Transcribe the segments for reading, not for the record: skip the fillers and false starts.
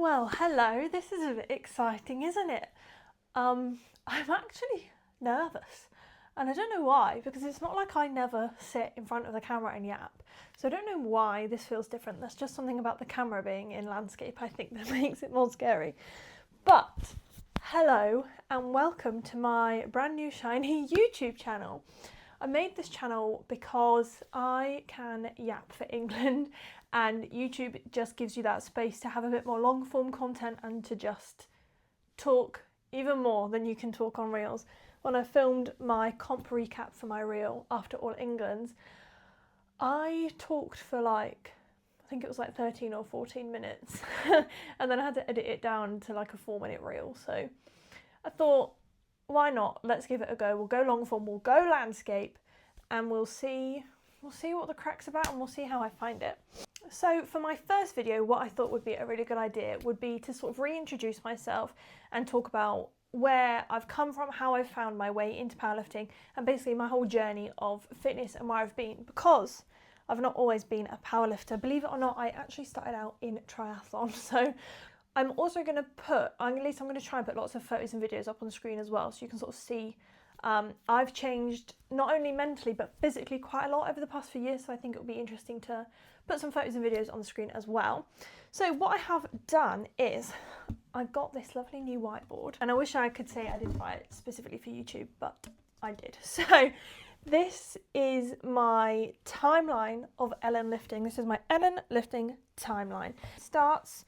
Well, hello. This is a bit exciting, isn't it? I'm actually nervous, and I don't know why, because it's not like I never sit in front of the camera and yap. So I don't know why this feels different. There's just something about the camera being in landscape, I think, that makes it more scary. But hello and welcome to my brand new shiny YouTube channel. I made this channel because I can yap for England, and YouTube just gives you that space to have a bit more long form content and to just talk even more than you can talk on Reels. When I filmed my comp recap for my reel after All England's, I talked for I think it was 13 or 14 minutes and then I had to edit it down to a 4-minute reel. So I thought, why not? Let's give it a go. We'll go long form, we'll go landscape, and we'll see what the crack's about, and we'll see how I find it. So for my first video, what I thought would be a really good idea would be to sort of reintroduce myself and talk about where I've come from, how I've found my way into powerlifting, and basically my whole journey of fitness and where I've been, because I've not always been a powerlifter. Believe it or not, I actually started out in triathlon. So I'm also going to I'm going to try and put lots of photos and videos up on the screen as well, so you can sort of see I've changed not only mentally but physically quite a lot over the past few years, so I think it will be interesting to put some photos and videos on the screen as well. So what I have done is I've got this lovely new whiteboard, and I wish I could say I didn't buy it specifically for YouTube, but I did. So this is my timeline of Ellen lifting. This is my Ellen lifting timeline. It starts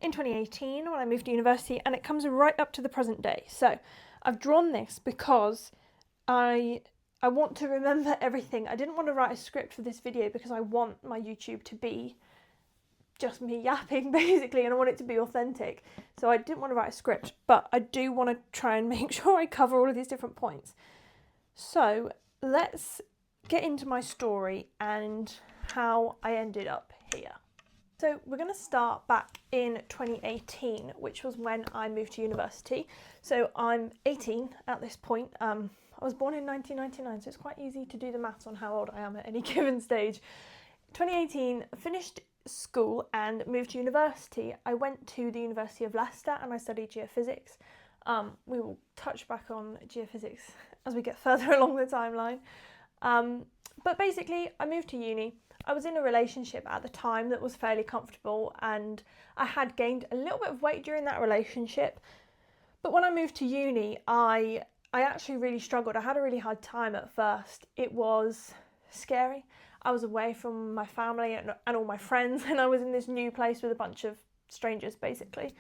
in 2018 when I moved to university, and it comes right up to the present day. So I've drawn this because I want to remember everything. I didn't want to write a script for this video because I want my YouTube to be just me yapping basically, and I want it to be authentic. So I didn't want to write a script, but I do want to try and make sure I cover all of these different points. So let's get into my story and how I ended up here. So we're going to start back in 2018, which was when I moved to university. So I'm 18 at this point. I was born in 1999, so it's quite easy to do the maths on how old I am at any given stage. 2018, finished school and moved to university. I went to the University of Leicester and I studied geophysics. We will touch back on geophysics as we get further along the timeline. But basically, I moved to uni. I was in a relationship at the time that was fairly comfortable, and I had gained a little bit of weight during that relationship. But when I moved to uni, I actually really struggled. I had a really hard time at first. It was scary. I was away from my family and all my friends, and I was in this new place with a bunch of strangers basically.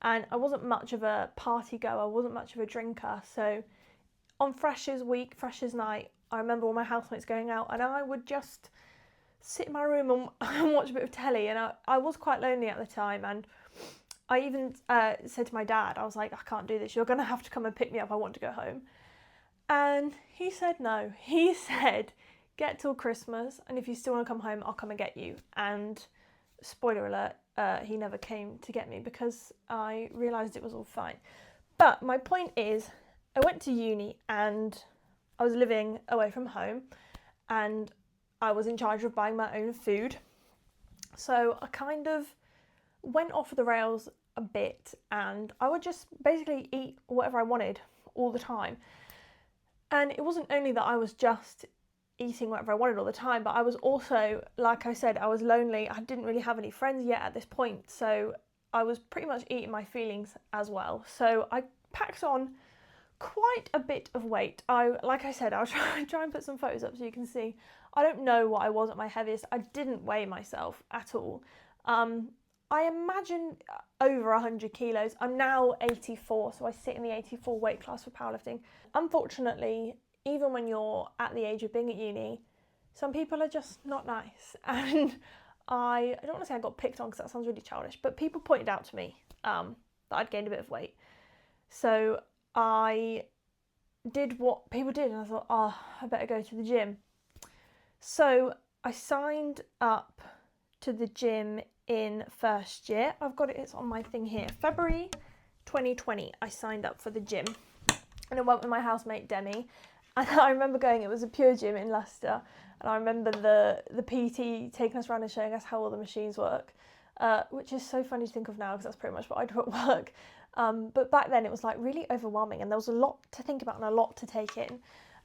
And I wasn't much of a party goer, I wasn't much of a drinker. So on Freshers Week, Freshers Night, I remember all my housemates going out and I would just sit in my room and watch a bit of telly, and I was quite lonely at the time, and I even said to my dad, I was like, I can't do this, you're going to have to come and pick me up, I want to go home. And he said no. He said, get till Christmas, and if you still want to come home, I'll come and get you. And spoiler alert, he never came to get me because I realised it was all fine. But my point is, I went to uni and I was living away from home, and I was in charge of buying my own food. So I kind of went off the rails a bit, and I would just basically eat whatever I wanted all the time. And it wasn't only that I was just eating whatever I wanted all the time, but I was also, like I said, I was lonely. I didn't really have any friends yet at this point, so I was pretty much eating my feelings as well. So I packed on quite a bit of weight. Like I said, I'll try and put some photos up so you can see. I don't know what I was at my heaviest. I didn't weigh myself at all. I imagine over 100 kilos. I'm now 84, so I sit in the 84 weight class for powerlifting. Unfortunately, even when you're at the age of being at uni, some people are just not nice. And I don't want to say I got picked on because that sounds really childish, but people pointed out to me that I'd gained a bit of weight. So I did what people did, and I thought, I better go to the gym. So I signed up to the gym in first year. I've got it, it's on my thing here. February 2020, I signed up for the gym, and I went with my housemate Demi. And I remember going, it was a pure gym in Leicester, and I remember the PT taking us around and showing us how all the machines work. which is so funny to think of now because that's pretty much what I do at work. But back then it was like really overwhelming and there was a lot to think about and a lot to take in.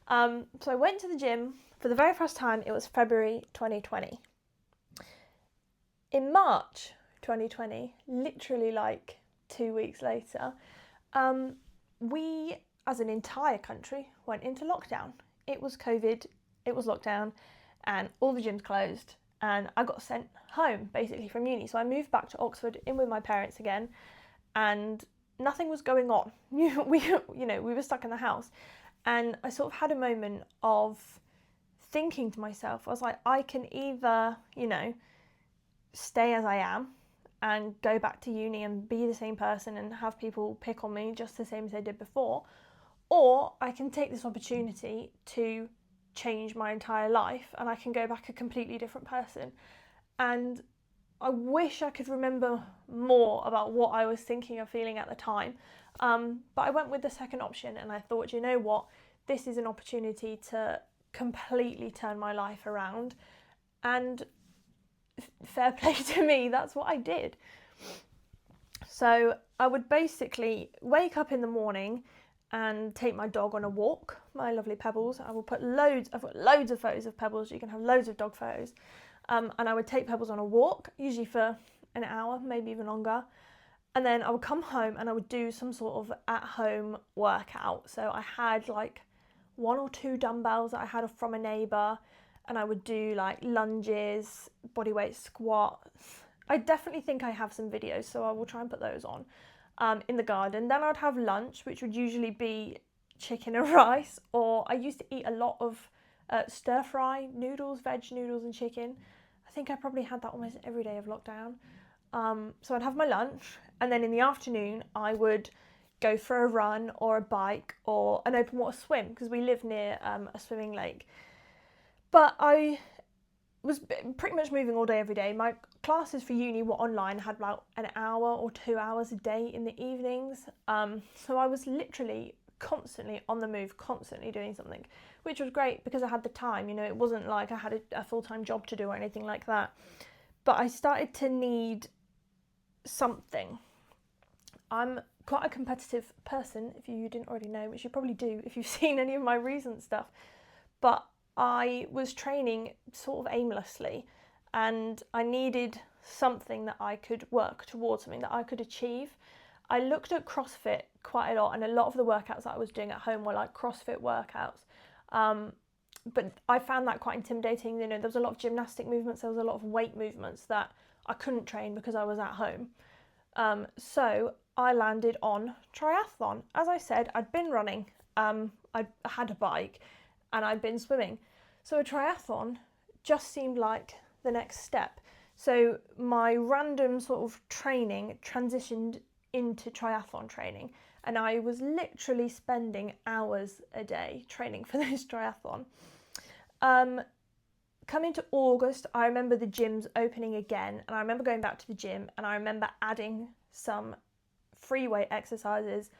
So I went to the gym for the very first time. It was February 2020. In March 2020, literally like 2 weeks later, we as an entire country went into lockdown. It was COVID, it was lockdown, and all the gyms closed. And I got sent home basically from uni. So I moved back to Oxford in with my parents again, and nothing was going on. We were stuck in the house. And I sort of had a moment of thinking to myself, I was like, I can either, stay as I am and go back to uni and be the same person and have people pick on me just the same as they did before, or I can take this opportunity to change my entire life and I can go back a completely different person. And I wish I could remember more about what I was thinking or feeling at the time, but I went with the second option and I thought, you know what, this is an opportunity to completely turn my life around, and fair play to me, that's what I did. So I would basically wake up in the morning and take my dog on a walk, my lovely Pebbles. I've got loads of photos of Pebbles. You can have loads of dog photos. And I would take Pebbles on a walk, usually for an hour, maybe even longer. And then I would come home and I would do some sort of at-home workout. So I had like 1 or 2 dumbbells that I had from a neighbour, and I would do like lunges, bodyweight squats. I definitely think I have some videos, so I will try and put those on. In the garden. Then I'd have lunch, which would usually be chicken and rice, or I used to eat a lot of stir-fry noodles, veg noodles and chicken. I think I probably had that almost every day of lockdown. So I'd have my lunch, and then in the afternoon I would go for a run or a bike or an open water swim, because we live near a swimming lake. But I was pretty much moving all day every day. My classes for uni were online, had about an hour or 2 hours a day in the evenings. So I was literally constantly on the move, constantly doing something, which was great because I had the time. It wasn't like I had a full-time job to do or anything like that. But I started to need something. I'm quite a competitive person, if you didn't already know, which you probably do if you've seen any of my recent stuff. But I was training sort of aimlessly, and I needed something that I could work towards, something that I could achieve. I looked at CrossFit quite a lot, and a lot of the workouts that I was doing at home were like CrossFit workouts. But I found that quite intimidating. There was a lot of gymnastic movements, there was a lot of weight movements that I couldn't train because I was at home. So I landed on triathlon. As I said, I'd been running, I had a bike, and I'd been swimming. So a triathlon just seemed like the next step. So my random sort of training transitioned into triathlon training, and I was literally spending hours a day training for this triathlon. Coming to August, I remember the gyms opening again, and I remember going back to the gym, and I remember adding some free weight exercises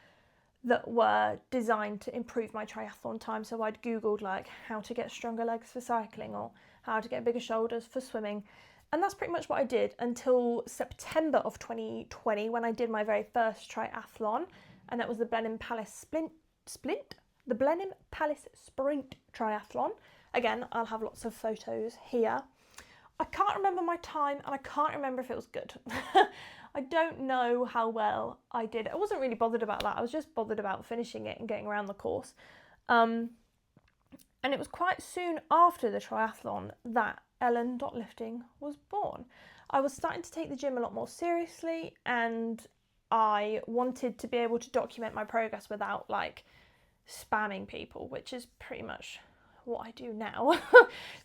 that were designed to improve my triathlon time. So I'd googled like how to get stronger legs for cycling or how to get bigger shoulders for swimming. And that's pretty much what I did until September of 2020, when I did my very first triathlon, and that was the Blenheim Palace the Blenheim Palace Sprint Triathlon. Again, I'll have lots of photos here. I can't remember my time, and I can't remember if it was good. I don't know how well I did. I wasn't really bothered about that. I was just bothered about finishing it and getting around the course. And it was quite soon after the triathlon that Ellen Lifting was born. I was starting to take the gym a lot more seriously, and I wanted to be able to document my progress without like spamming people, which is pretty much what I do now.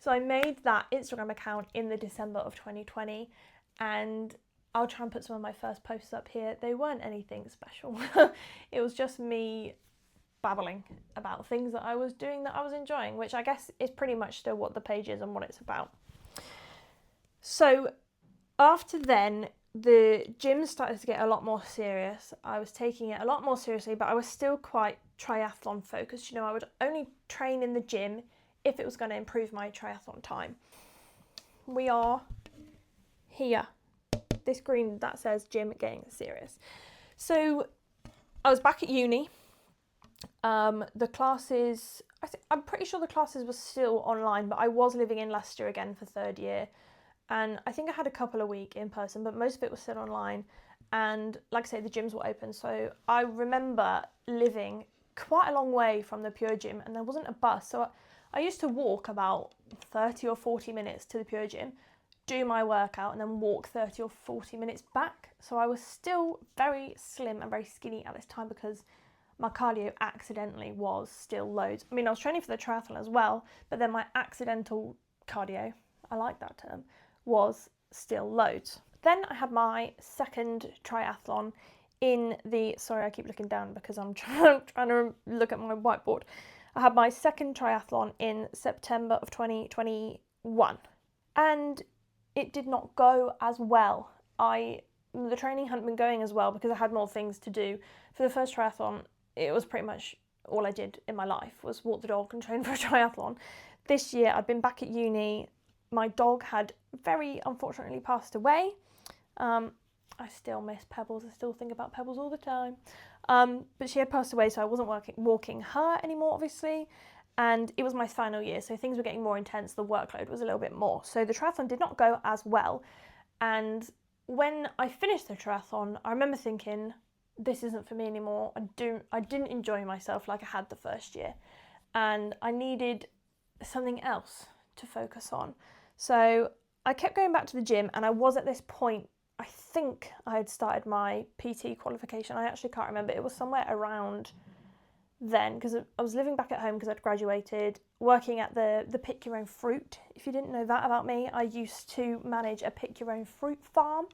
So I made that Instagram account in the December of 2020, and I'll try and put some of my first posts up here. They weren't anything special. It was just me babbling about things that I was doing that I was enjoying, which I guess is pretty much still what the page is and what it's about. So after then, the gym started to get a lot more serious. I was taking it a lot more seriously, but I was still quite triathlon focused. I would only train in the gym if it was going to improve my triathlon time. We are here. this green that says gym getting serious. So I was back at uni. The classes, I'm pretty sure the classes were still online, but I was living in Leicester again for third year. And I think I had a couple a week in person, but most of it was still online. And like I say, the gyms were open. So I remember living quite a long way from the Pure Gym, and there wasn't a bus. So I used to walk about 30 or 40 minutes to the Pure Gym, do my workout, and then walk 30 or 40 minutes back. So I was still very slim and very skinny at this time because my cardio accidentally was still loads. I mean, I was training for the triathlon as well, but then my accidental cardio, I like that term, was still loads. Then I had my second triathlon in the, sorry, I keep looking down because I'm trying to look at my whiteboard. I had my second triathlon in September of 2021, and it did not go as well. The training hadn't been going as well because I had more things to do. For the first triathlon, it was pretty much all I did in my life was walk the dog and train for a triathlon. This year I'd been back at uni. My dog had very unfortunately passed away. I still miss Pebbles. I still think about Pebbles all the time. But she had passed away, so I wasn't walking her anymore, obviously. And it was my final year, so things were getting more intense. The workload was a little bit more. So the triathlon did not go as well. And when I finished the triathlon, I remember thinking, this isn't for me anymore. I didn't enjoy myself like I had the first year. And I needed something else to focus on. So I kept going back to the gym, and I was at this point, I think I had started my PT qualification. I actually can't remember. It was somewhere around then because I was living back at home because I'd graduated, working at the Pick Your Own Fruit. If you didn't know that about me, I used to manage a Pick Your Own Fruit farm.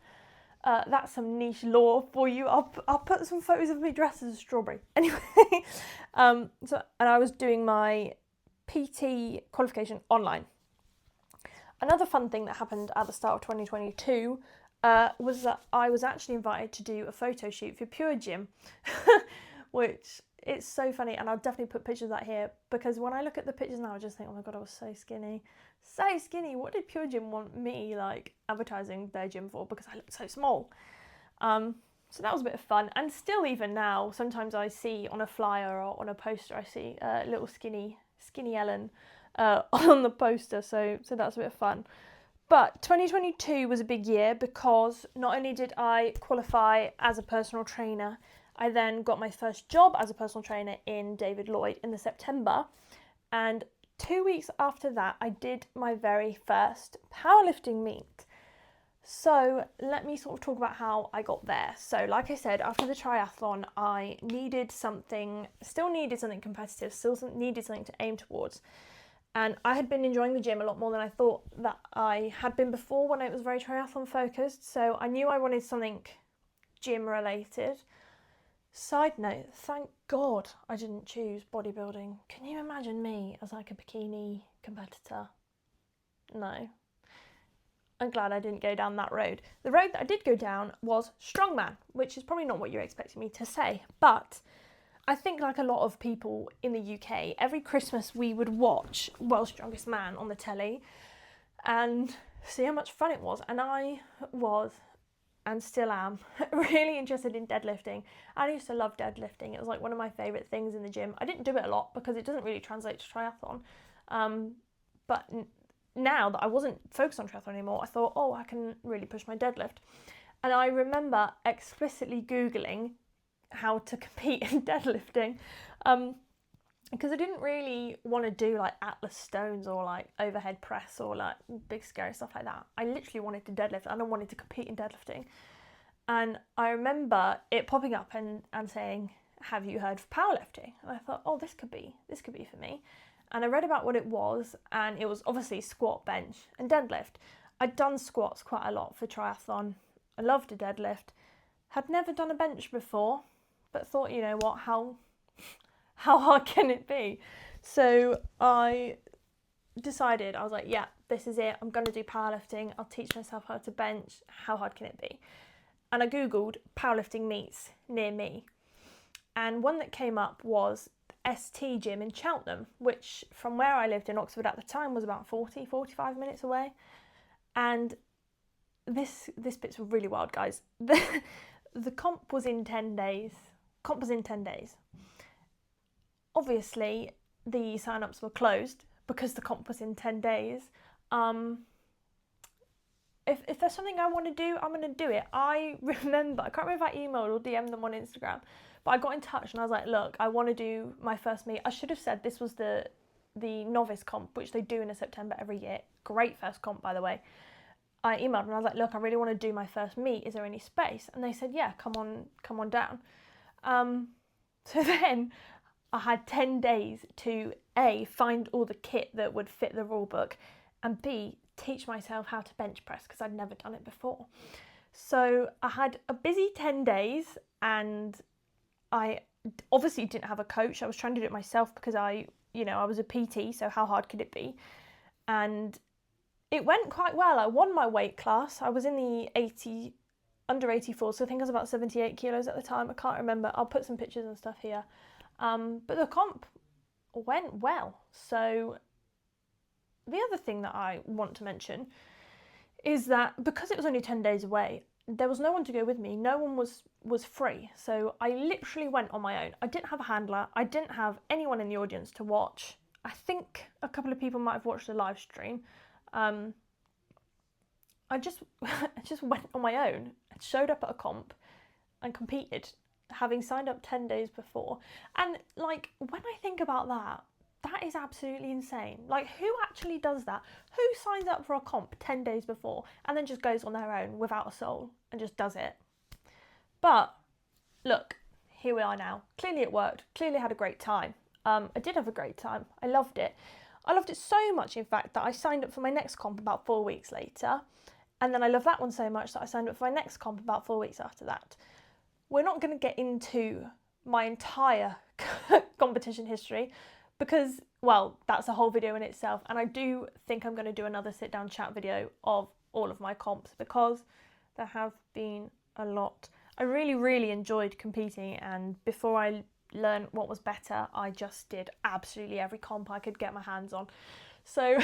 That's some niche lore for you. I'll put some photos of me dressed as a strawberry. Anyway, and I was doing my PT qualification online. Another fun thing that happened at the start of 2022 was that I was actually invited to do a photo shoot for Pure Gym, which it's so funny, and I'll definitely put pictures of that here because when I look at the pictures now, I just think, oh my god, I was so skinny. So skinny. What did Pure Gym want me advertising their gym for? Because I looked so small. So that was a bit of fun, and still even now, sometimes I see on a flyer or on a poster, I see little skinny Ellen on the poster. So that's a bit of fun. But 2022 was a big year because not only did I qualify as a personal trainer, I then got my first job as a personal trainer in David Lloyd in the September, and 2 weeks after that I did my very first powerlifting meet. So let me sort of talk about how I got there. So like I said, after the triathlon, I still needed something competitive, still needed something to aim towards. And I had been enjoying the gym a lot more than I thought that I had been before when it was very triathlon focused. So I knew I wanted something gym related. Side note, thank God I didn't choose bodybuilding. Can you imagine me as like a bikini competitor? No. I'm glad I didn't go down that road. The road that I did go down was strongman, which is probably not what you're expecting me to say, but I think like a lot of people in the UK, every Christmas we would watch World's Strongest Man on the telly and see how much fun it was. And I was, and still am, really interested in deadlifting. I used to love deadlifting. It was like one of my favourite things in the gym. I didn't do it a lot because it doesn't really translate to triathlon. But now that I wasn't focused on triathlon anymore, I thought, I can really push my deadlift. And I remember explicitly Googling how to compete in deadlifting because I didn't really want to do like Atlas stones or like overhead press or like big scary stuff like that. I literally wanted to deadlift and I wanted to compete in deadlifting. And I remember it popping up and saying, have you heard of powerlifting? And I thought, this could be for me. And I read about what it was, and it was obviously squat, bench and deadlift. I'd done squats quite a lot for triathlon. I loved a deadlift. Had never done a bench before, but thought, you know what, how hard can it be? So I decided, I was like, yeah, this is it. I'm going to do powerlifting. I'll teach myself how to bench. How hard can it be? And I Googled powerlifting meets near me. And one that came up was ST Gym in Cheltenham, which from where I lived in Oxford at the time was about 45 minutes away. And this bit's really wild, guys. The comp was in 10 days. Obviously, the sign-ups were closed because the comp was in 10 days. If there's something I want to do, I'm going to do it. I remember, I can't remember if I emailed or DM'd them on Instagram, but I got in touch and I was like, look, I want to do my first meet. I should have said this was the novice comp, which they do in September every year. Great first comp, by the way. I emailed and I was like, look, I really want to do my first meet. Is there any space? And they said, yeah, come on down. So then I had 10 days to A, find all the kit that would fit the rule book, and B, teach myself how to bench press because I'd never done it before. So I had a busy 10 days and I obviously didn't have a coach. I was trying to do it myself because I was a PT, so how hard could it be? And it went quite well. I won my weight class. I was in the under 84, so I think I was about 78 kilos at the time. I can't remember. I'll put some pictures and stuff here. But the comp went well. So the other thing that I want to mention is that because it was only 10 days away, there was no one to go with me. No one was free. So I literally went on my own. I didn't have a handler. I didn't have anyone in the audience to watch. I think a couple of people might have watched the live stream. I just went on my own, showed up at a comp and competed, having signed up 10 days before. And like, when I think about that, that is absolutely insane. Like, who actually does that? Who signs up for a comp 10 days before and then just goes on their own without a soul and just does it? But look, here we are now. Clearly it worked. Clearly I had a great time. I did have a great time. I loved it. I loved it so much, in fact, that I signed up for my next comp about 4 weeks later. And then I loved that one so much that I signed up for my next comp about 4 weeks after that. We're not going to get into my entire competition history because, well, that's a whole video in itself. And I do think I'm going to do another sit-down chat video of all of my comps because there have been a lot. I really, really enjoyed competing, and before I learned what was better, I just did absolutely every comp I could get my hands on. So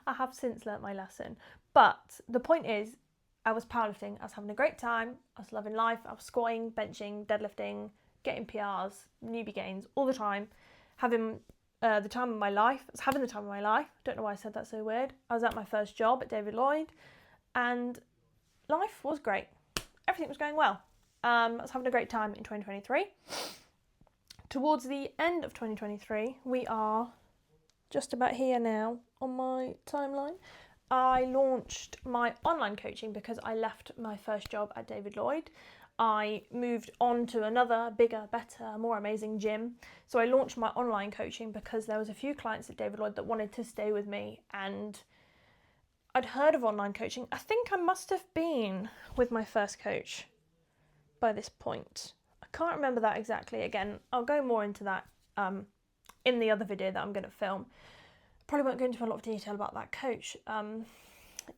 I have since learnt my lesson. But the point is, I was powerlifting, I was having a great time, I was loving life, I was squatting, benching, deadlifting, getting PRs, newbie gains all the time, having the time of my life. I was having the time of my life. Don't know why I said that so weird. I was at my first job at David Lloyd and life was great. Everything was going well. I was having a great time in 2023. Towards the end of 2023, we are just about here now on my timeline. I launched my online coaching because I left my first job at David Lloyd. I moved on to another bigger, better, more amazing gym. So I launched my online coaching because there was a few clients at David Lloyd that wanted to stay with me, and I'd heard of online coaching. I think I must have been with my first coach by this point. I can't remember that exactly. Again, I'll go more into that in the other video that I'm going to film. Probably won't go into a lot of detail about that coach.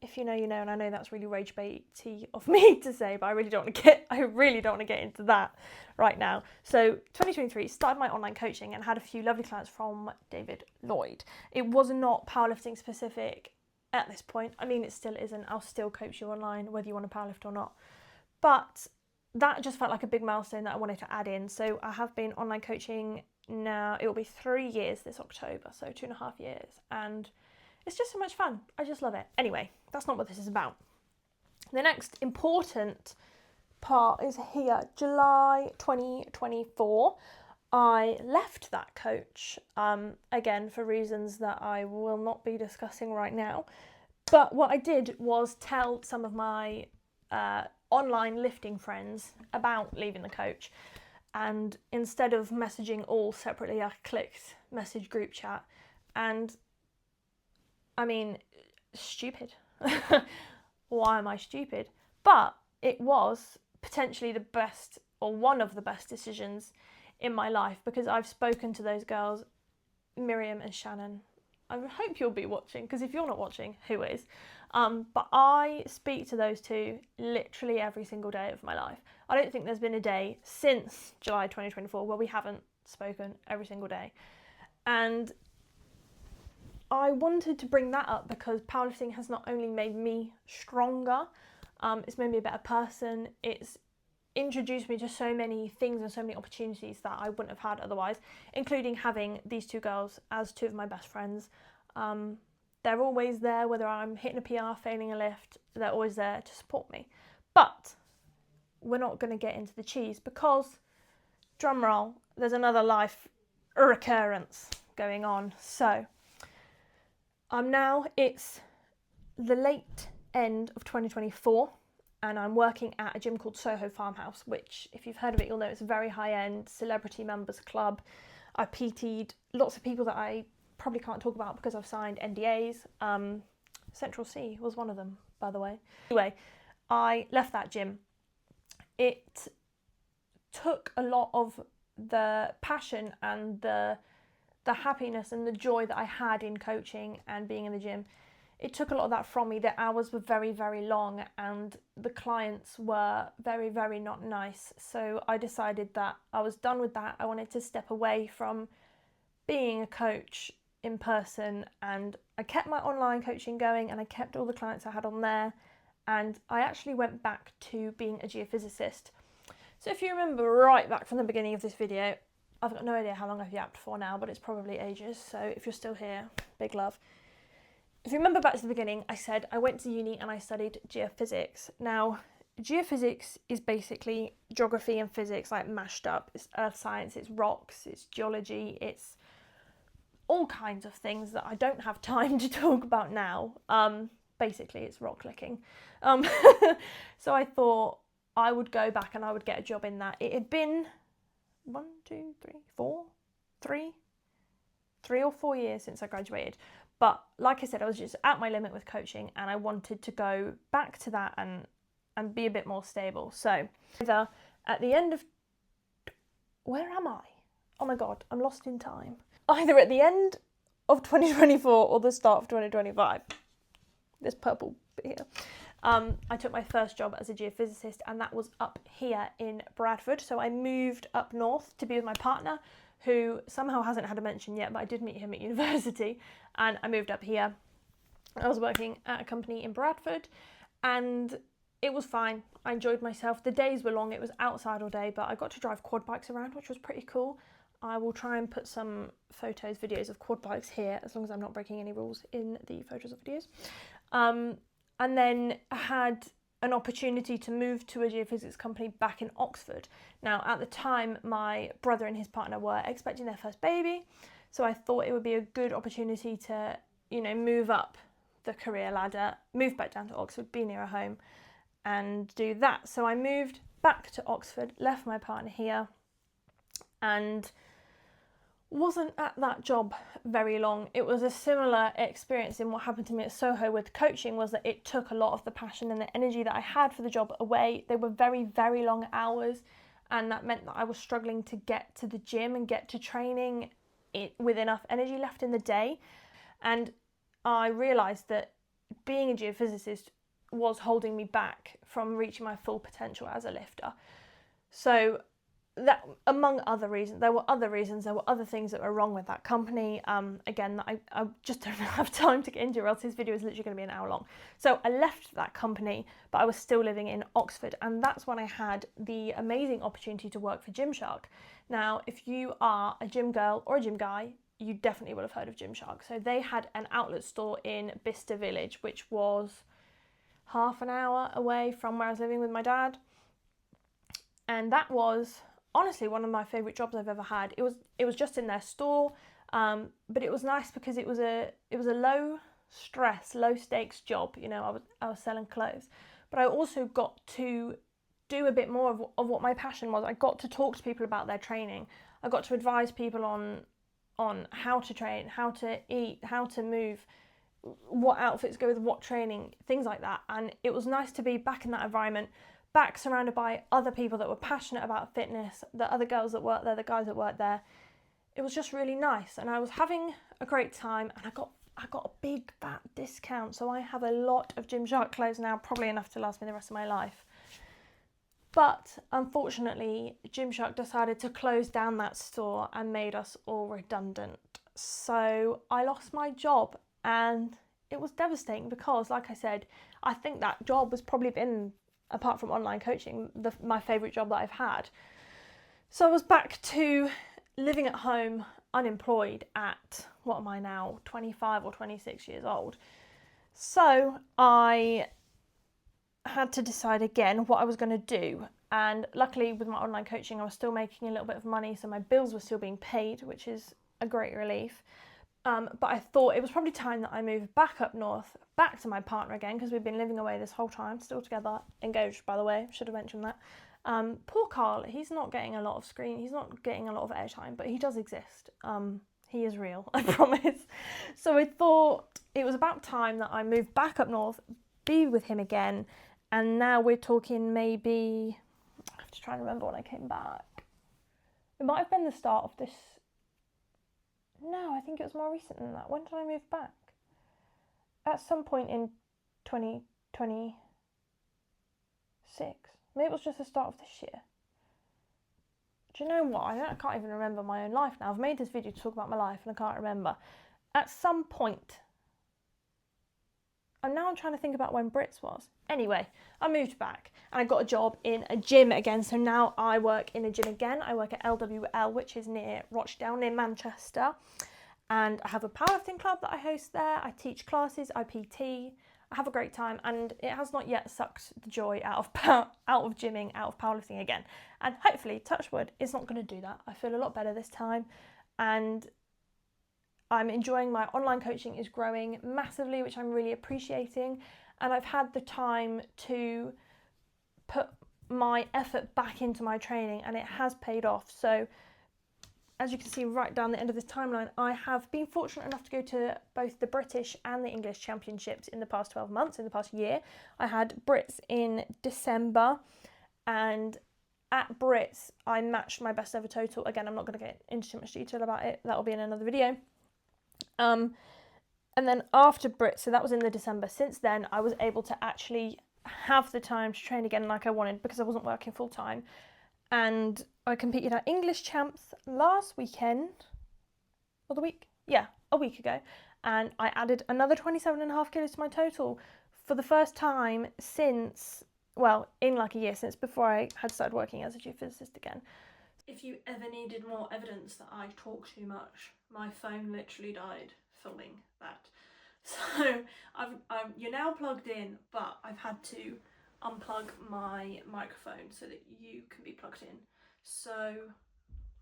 If you know, you know, and I know that's really rage baity of me to say, but I really don't want to get into that right now. So 2023, started my online coaching and had a few lovely clients from David Lloyd. It was not powerlifting specific at this point. I mean, it still isn't. I'll still coach you online, whether you want to powerlift or not. But that just felt like a big milestone that I wanted to add in. So I have been online coaching now. It will be 3 years this October, so 2.5 years. And it's just so much fun. I just love it. Anyway, that's not what this is about. The next important part is here, July 2024. I left that coach, again, for reasons that I will not be discussing right now. But what I did was tell some of my online lifting friends about leaving the coach. And instead of messaging all separately, I clicked message group chat. And I mean, stupid. Why am I stupid? But it was potentially the best, or one of the best decisions in my life, because I've spoken to those girls, Miriam and Shannon. I hope you'll be watching, because if you're not watching, who is? But I speak to those two literally every single day of my life. I don't think there's been a day since July 2024 where we haven't spoken every single day. And I wanted to bring that up because powerlifting has not only made me stronger, it's made me a better person, it's introduced me to so many things and so many opportunities that I wouldn't have had otherwise, including having these two girls as two of my best friends. They're always there, whether I'm hitting a PR, failing a lift, they're always there to support me. But we're not going to get into the cheese because, drum roll, there's another life recurrence going on. So it's the late end of 2024 and I'm working at a gym called Soho Farmhouse, which, if you've heard of it, you'll know it's a very high-end celebrity members club. I PT'd lots of people that I probably can't talk about because I've signed NDAs. Central C was one of them, by the way. Anyway, I left that gym. It took a lot of the passion and the happiness and the joy that I had in coaching and being in the gym. It took a lot of that from me. The hours were very, very long and the clients were very, very not nice. So I decided that I was done with that. I wanted to step away from being a coach in person, and I kept my online coaching going and I kept all the clients I had on there, and I actually went back to being a geophysicist. So if you remember right back from the beginning of this video, I've got no idea how long I've yapped for now, but it's probably ages. So if you're still here, big love. If you remember back to the beginning, I said I went to uni and I studied geophysics. Now, geophysics is basically geography and physics like mashed up. It's earth science, it's rocks, it's geology, it's all kinds of things that I don't have time to talk about now. Basically, it's rock clicking. So I thought I would go back and I would get a job in that. It had been 3 or 4 years since I graduated. But like I said, I was just at my limit with coaching and I wanted to go back to that and be a bit more stable. So either at the end of... Where am I? Oh my God, I'm lost in time. Either at the end of 2024 or the start of 2025. This purple bit here. I took my first job as a geophysicist and that was up here in Bradford. So I moved up north to be with my partner, who somehow hasn't had a mention yet, but I did meet him at university, and I moved up here. I was working at a company in Bradford and it was fine. I enjoyed myself. The days were long, it was outside all day, but I got to drive quad bikes around, which was pretty cool. I will try and put some photos, videos of quad bikes here, as long as I'm not breaking any rules in the photos or videos. And then I had an opportunity to move to a geophysics company back in Oxford. Now, at the time, my brother and his partner were expecting their first baby, so I thought it would be a good opportunity to, move up the career ladder, move back down to Oxford, be nearer home, and do that. So I moved back to Oxford, left my partner here, and wasn't at that job very long. It was a similar experience in what happened to me at Soho with coaching, was that it took a lot of the passion and the energy that I had for the job away. They were very, very long hours, and that meant that I was struggling to get to the gym and get to training with enough energy left in the day. And I realised that being a geophysicist was holding me back from reaching my full potential as a lifter. So that, among other reasons, there were other things that were wrong with that company. Again, that I just don't have time to get into, or else this video is literally going to be an hour long. So I left that company, but I was still living in Oxford, and that's when I had the amazing opportunity to work for Gymshark. Now, if you are a gym girl or a gym guy, you definitely will have heard of Gymshark. So they had an outlet store in Bicester Village, which was half an hour away from where I was living with my dad, and that was honestly one of my favourite jobs I've ever had. It was just in their store, but it was nice because it was a low stress, low stakes job. I was selling clothes, but I also got to do a bit more of what my passion was. I got to talk to people about their training. I got to advise people on how to train, how to eat, how to move, what outfits go with what training, things like that. And it was nice to be back in that environment, back surrounded by other people that were passionate about fitness, the other girls that worked there, the guys that worked there. It was just really nice, and I was having a great time, and I got a big fat discount, so I have a lot of Gymshark clothes now, probably enough to last me the rest of my life. But unfortunately, Gymshark decided to close down that store and made us all redundant. So I lost my job, and it was devastating because, like I said, I think that job has probably been, apart from online coaching, my favourite job that I've had. So I was back to living at home, unemployed at, what am I now, 25 or 26 years old. So I had to decide again what I was going to do. And luckily with my online coaching, I was still making a little bit of money, so my bills were still being paid, which is a great relief. But I thought it was probably time that I moved back up north, back to my partner again, because we've been living away this whole time, still together, engaged, by the way, should have mentioned that. Poor Carl, he's not getting a lot of screen, he's not getting a lot of airtime, but he does exist. He is real, I promise. So I thought it was about time that I moved back up north, be with him again, and now we're talking maybe, I have to try and remember when I came back. It might have been the start of this. No, I think it was more recent than that. When did I move back? At some point in 2026. Maybe it was just the start of this year. Do you know what? I can't even remember my own life now. I've made this video to talk about my life and I can't remember. At some point. And now I'm trying to think about when Brits was. Anyway, I moved back and I got a job in a gym again. So now I work in a gym again. I work at LWL, which is near Rochdale, near Manchester. And I have a powerlifting club that I host there. I teach classes, I PT. I have a great time, and it has not yet sucked the joy out of gymming, out of powerlifting again. And hopefully, touch wood, it's not going to do that. I feel a lot better this time, and I'm enjoying my online coaching is growing massively, which I'm really appreciating. And I've had the time to put my effort back into my training, and it has paid off. So as you can see right down the end of this timeline, I have been fortunate enough to go to both the British and the English championships in the past 12 months, in the past year. I had Brits in December, and at Brits, I matched my best ever total. Again, I'm not going to get into too much detail about it. That will be in another video. And then after Brits, so that was in the December, since then, I was able to actually have the time to train again like I wanted because I wasn't working full time. And I competed at English champs last weekend, or a week ago, and I added another 27.5 kilos to my total for the first time since, well, in like a year, since before I had started working as a geophysicist again. If you ever needed more evidence that I talk too much, my phone literally died filming that. So you're now plugged in, but I've had to unplug my microphone so that you can be plugged in. So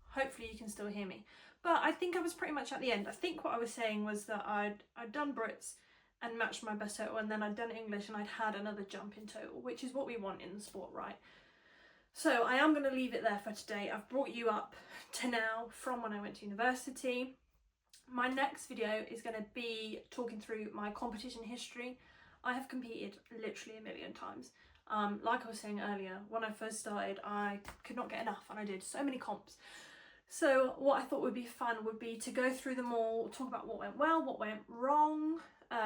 hopefully you can still hear me. But I think I was pretty much at the end. I think what I was saying was that I'd done Brits and matched my best total, and then I'd done English and I'd had another jump in total, which is what we want in the sport, right? So I am going to leave it there for today. I've brought you up to now from when I went to university. My next video is going to be talking through my competition history. I have competed literally a million times. Like I was saying earlier, when I first started, I could not get enough and I did so many comps. So what I thought would be fun would be to go through them all, talk about what went well, what went wrong,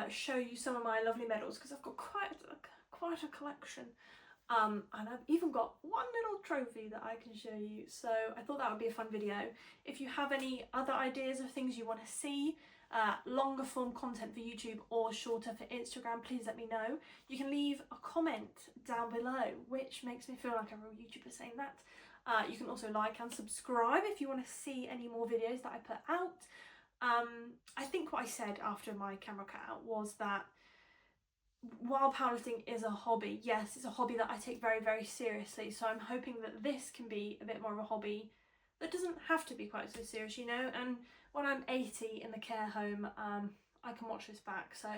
show you some of my lovely medals, because I've got quite a collection. And I've even got one little trophy that I can show you. So I thought that would be a fun video. If you have any other ideas of things you want to see, longer form content for YouTube or shorter for Instagram, please let me know. You can leave a comment down below, which makes me feel like a real YouTuber saying that. You can also like and subscribe if you want to see any more videos that I put out. I think what I said after my camera cut out was that while powerlifting is a hobby, yes, it's a hobby that I take very, very seriously. So I'm hoping that this can be a bit more of a hobby that doesn't have to be quite so serious, you know. And when I'm 80 in the care home, I can watch this back. So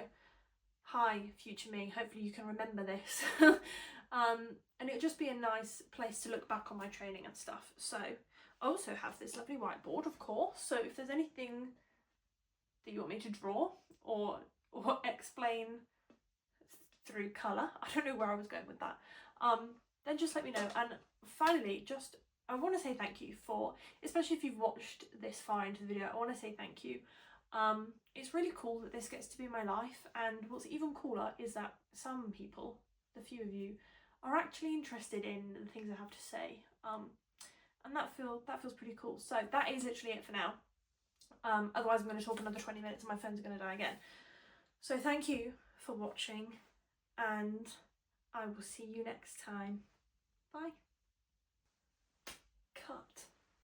hi, future me, hopefully you can remember this. And it'll just be a nice place to look back on my training and stuff. So I also have this lovely whiteboard, of course. So if there's anything that you want me to draw or explain through colour, I don't know where I was going with that, then just let me know. And finally, I want to say thank you for, especially if you've watched this far into the video, I want to say thank you. It's really cool that this gets to be my life, and what's even cooler is that some people, the few of you, are actually interested in the things I have to say, and that feels pretty cool. So that is literally it for now. Otherwise I'm going to talk another 20 minutes and my phone's going to die again. So thank you for watching, and I will see you next time. Bye.